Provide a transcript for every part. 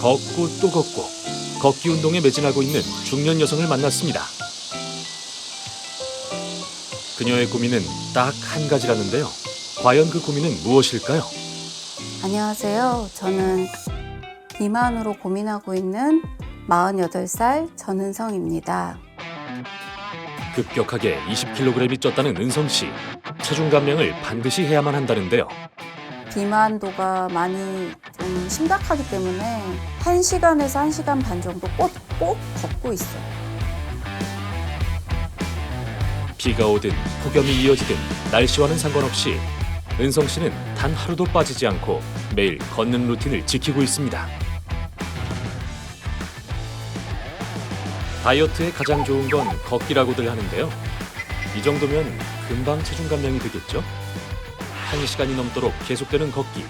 걷고 또 걷고 걷기 운동에 매진하고 있는 중년 여성을 만났습니다. 그녀의 고민은 딱 한 가지라는데요. 과연 그 고민은 무엇일까요? 안녕하세요. 저는 비만으로 고민하고 있는 48살 전은성입니다. 급격하게 20kg이 쪘다는 은성 씨. 체중 감량을 반드시 해야만 한다는데요. 비만도가 많이 좀 심각하기 때문에 1시간에서 1시간 반 정도 꼭 걷고 있어요. 비가 오든 폭염이 이어지든 날씨와는 상관없이 은성 씨는 단 하루도 빠지지 않고 매일 걷는 루틴을 지키고 있습니다. 다이어트에 가장 좋은 건 걷기라고들 하는데요. 이 정도면 금방 체중 감량이 되겠죠? 1시간이 넘도록 계속되는 걷기.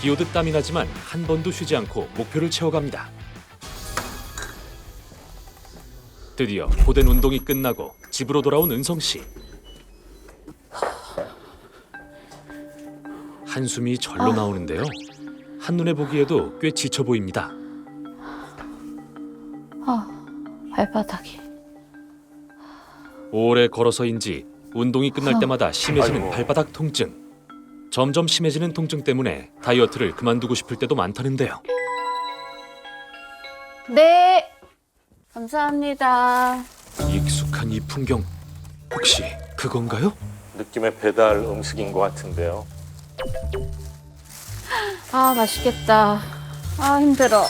비 오듯 땀이 나지만 한 번도 쉬지 않고 목표를 채워갑니다. 드디어 고된 운동이 끝나고 집으로 돌아온 은성 씨. 한숨이 절로 나오는데요. 한눈에 보기에도 꽤 지쳐 보입니다. 발바닥이. 오래 걸어서인지 운동이 끝날 때마다 심해지는 발바닥 통증. 점점 심해지는 통증 때문에 다이어트를 그만두고 싶을 때도 많다는데요. 네. 감사합니다. 익숙한 이 풍경, 혹시 그건가요? 느낌의 배달 음식인 것 같은데요. 아, 맛있겠다. 아, 힘들어.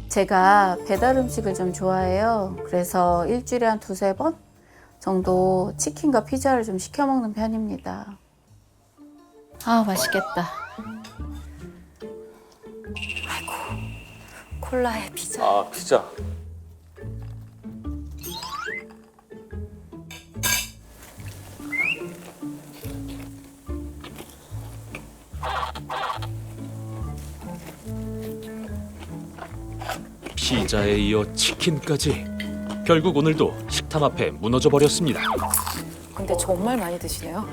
제가 배달 음식을 좀 좋아해요. 그래서 일주일에 한 2-3번 정도 치킨과 피자를 좀 시켜 먹는 편입니다. 아, 맛있겠다. 아이고, 콜라에 피자. 아, 피자. 피자에 이어 치킨까지. 결국 오늘도 식탐 앞에 무너져 버렸습니다. 근데 정말 많이 드시네요.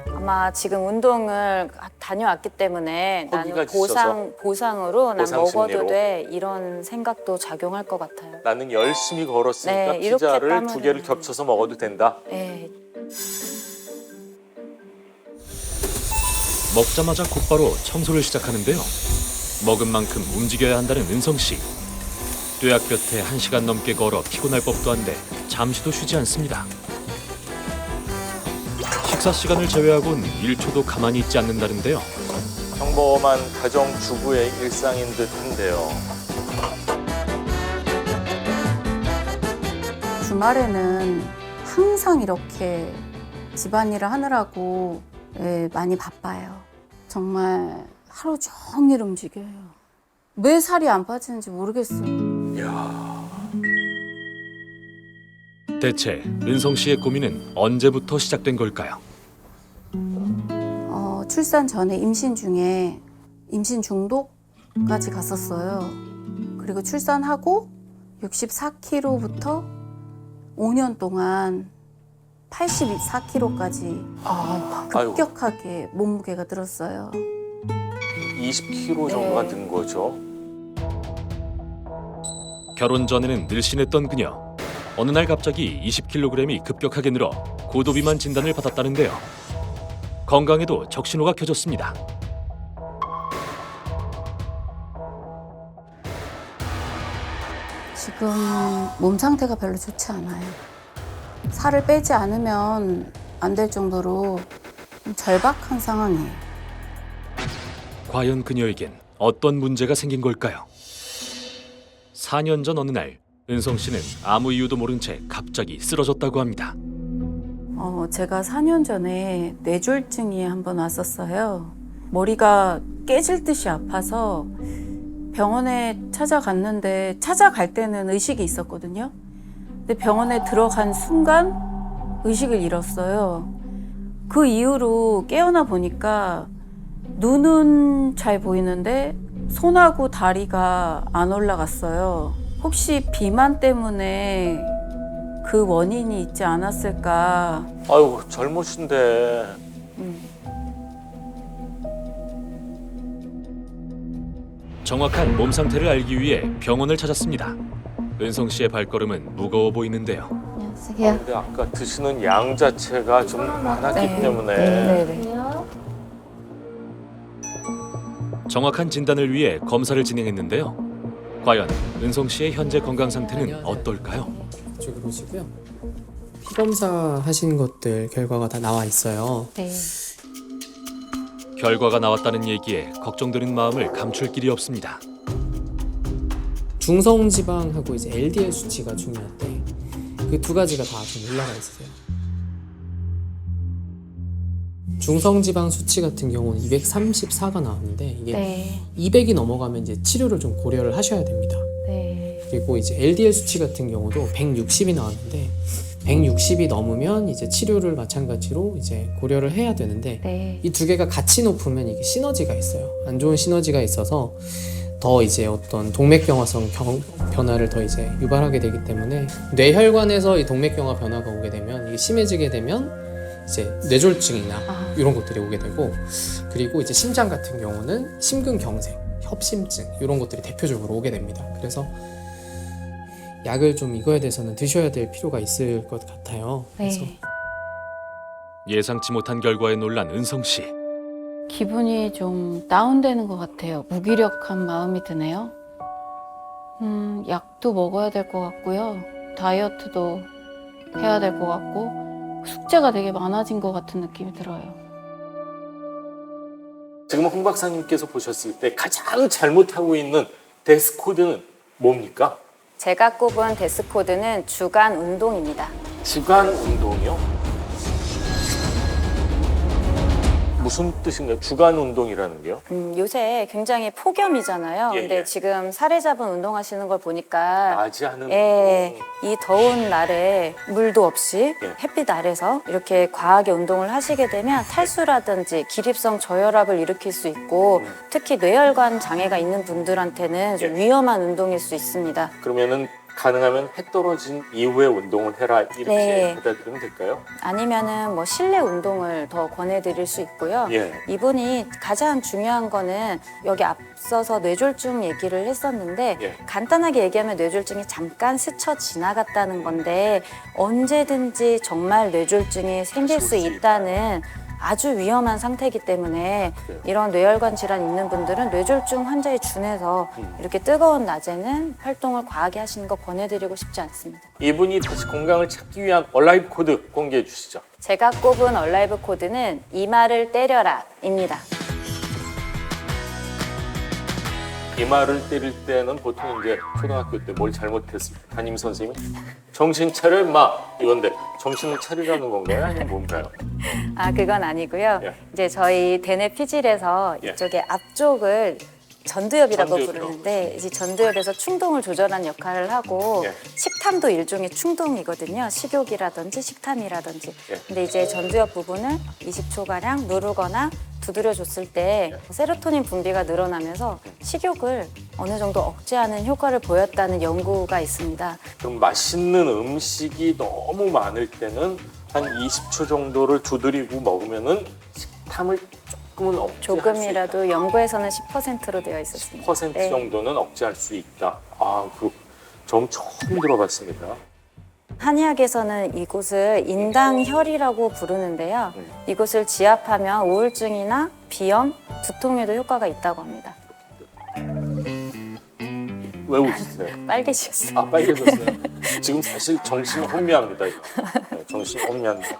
아마 지금 운동을 다녀왔기 때문에 나는 허기가 지쳐서? 보상으로 난 보상 먹어도 심리로? 돼 이런 생각도 작용할 것 같아요. 나는 열심히 걸었으니까 네, 이렇게 피자를 땀을 2개를 겹쳐서 먹어도 된다. 네. 먹자마자 곧바로 청소를 시작하는데요. 먹은 만큼 움직여야 한다는 은성 씨. 뙤약 곁에 1시간 넘게 걸어 피곤할 법도 한데 잠시도 쉬지 않습니다. 식사 시간을 제외하곤 1초도 가만히 있지 않는다는데요. 평범한 가정주부의 일상인 듯한데요. 주말에는 항상 이렇게 집안일을 하느라고 많이 바빠요. 정말 하루 종일 움직여요. 왜 살이 안 빠지는지 모르겠어요. 대체 은성 씨의 고민은 언제부터 시작된 걸까요? 출산 전에 임신 중에 임신 중독까지 갔었어요. 그리고 출산하고 64kg부터 5년 동안 84kg까지 급격하게 몸무게가 늘었어요. 20kg 정도가 는 거죠. 결혼 전에는 늘씬했던 그녀. 어느 날 갑자기 20kg이 급격하게 늘어 고도비만 진단을 받았다는데요. 건강에도 적신호가 켜졌습니다. 지금 몸 상태가 별로 좋지 않아요. 살을 빼지 않으면 안 될 정도로 좀 절박한 상황이에요. 과연 그녀에겐 어떤 문제가 생긴 걸까요? 4년 전 어느 날 은성 씨는 아무 이유도 모른 채 갑자기 쓰러졌다고 합니다. 제가 4년 전에 뇌졸중이 한번 왔었어요. 머리가 깨질 듯이 아파서 병원에 찾아갔는데 찾아갈 때는 의식이 있었거든요. 근데 병원에 들어간 순간 의식을 잃었어요. 그 이후로 깨어나 보니까 눈은 잘 보이는데 손하고 다리가 안 올라갔어요. 혹시 비만 때문에 그 원인이 있지 않았을까. 아유, 젊으신데 정확한 몸 상태를 알기 위해 병원을 찾았습니다. 은성 씨의 발걸음은 무거워 보이는데요. 안녕하세요. 근데 아까 드시는 양 자체가 좀 많았기 네. 때문에 네네. 정확한 진단을 위해 검사를 진행했는데요. 과연 은성 씨의 현재 건강 상태는 어떨까요? 이쪽으로 오시고요. 피 검사 하신 것들 결과가 다 나와 있어요. 네. 결과가 나왔다는 얘기에 걱정되는 마음을 감출 길이 없습니다. 중성 지방하고 이제 LDL 수치가 중요한데 그 두 가지가 다 좀 올라가 있으세요. 중성 지방 수치 같은 경우는 234가 나왔는데 이게 네. 200이 넘어가면 이제 치료를 좀 고려를 하셔야 됩니다. 네. 그리고 이제 LDL 수치 같은 경우도 160이 나왔는데 160이 넘으면 이제 치료를 마찬가지로 이제 고려를 해야 되는데 네. 이 두 개가 같이 높으면 이게 시너지가 있어요. 안 좋은 시너지가 있어서 더 이제 어떤 동맥경화성 변화를 더 이제 유발하게 되기 때문에 뇌혈관에서 이 동맥경화 변화가 오게 되면 이게 심해지게 되면 이제 뇌졸중이나 아. 이런 것들이 오게 되고 그리고 이제 심장 같은 경우는 심근경색, 협심증 이런 것들이 대표적으로 오게 됩니다. 그래서 약을 좀 이거에 대해서는 드셔야 될 필요가 있을 것 같아요. 그래서 네. 예상치 못한 결과에 놀란 은성 씨. 기분이 좀 다운되는 것 같아요. 무기력한 마음이 드네요. 약도 먹어야 될 것 같고요. 다이어트도 해야 될 것 같고 숙제가 되게 많아진 것 같은 느낌이 들어요. 지금 홍 박사님께서 보셨을 때 가장 잘못하고 있는 데스코드는 뭡니까? 제가 꼽은 데스코드는 주간 운동입니다. 주간 운동이요? 무슨 뜻인가요? 주간 운동이라는 게요? 요새 굉장히 폭염이잖아요. 예, 근데 예. 지금 살에 잡은 운동하시는 걸 보니까 낮에 하는 예, 운동. 이 더운 날에 물도 없이 예. 햇빛 아래서 이렇게 과하게 운동을 하시게 되면 탈수라든지 기립성 저혈압을 일으킬 수 있고 특히 뇌혈관 장애가 있는 분들한테는 좀 예. 위험한 운동일 수 있습니다. 그러면은 가능하면 해 떨어진 이후에 운동을 해라 이렇게 네. 받아들이면 될까요? 아니면은 뭐 실내 운동을 더 권해드릴 수 있고요. 예. 이분이 가장 중요한 거는 여기 앞서서 뇌졸중 얘기를 했었는데 예. 간단하게 얘기하면 뇌졸중이 잠깐 스쳐 지나갔다는 건데 언제든지 정말 뇌졸중이 생길 수 있다는 아주 위험한 상태이기 때문에 그래요. 이런 뇌혈관 질환 있는 분들은 뇌졸중 환자에 준해서 이렇게 뜨거운 낮에는 활동을 과하게 하시는 거 권해드리고 싶지 않습니다. 이분이 다시 건강을 찾기 위한 얼라이브 코드 공개해 주시죠. 제가 꼽은 얼라이브 코드는 이마를 때려라입니다. 이마를 때릴 때는 보통 이제 초등학교 때 뭘 잘못했습니까? 담임 선생님이 정신 차려 마 이건데 정신을 차리라는 건가요? 아니면 뭔가요? 아, 그건 아니고요. 예. 이제 저희 대뇌 피질에서 예. 이쪽에 앞쪽을 전두엽이라고 전두엽이요? 부르는데 이 전두엽에서 충동을 조절하는 역할을 하고 예. 식탐도 일종의 충동이거든요. 식욕이라든지 식탐이라든지. 예. 근데 이제 전두엽 부분을 20초가량 누르거나 두드려줬을 때 세로토닌 분비가 늘어나면서 식욕을 어느 정도 억제하는 효과를 보였다는 연구가 있습니다. 그럼 맛있는 음식이 너무 많을 때는 한 20초 정도를 두드리고 먹으면은 식탐을 조금은 억제할 조금이라도 연구에서는 10%로 되어 있었습니다. 수 있다. 10% 네. 정도는 억제할 수 있다. 아, 그 정 처음 들어봤습니다. 한의학에서는 이곳을 인당혈이라고 부르는데요. 이곳을 지압하면 우울증이나 비염, 두통에도 효과가 있다고 합니다. 왜 웃으세요? 빨개지셨어요. 아, 빨개졌어요. 지금 사실 정신 혼미합니다. 이거. 네, 정신 혼미합니다.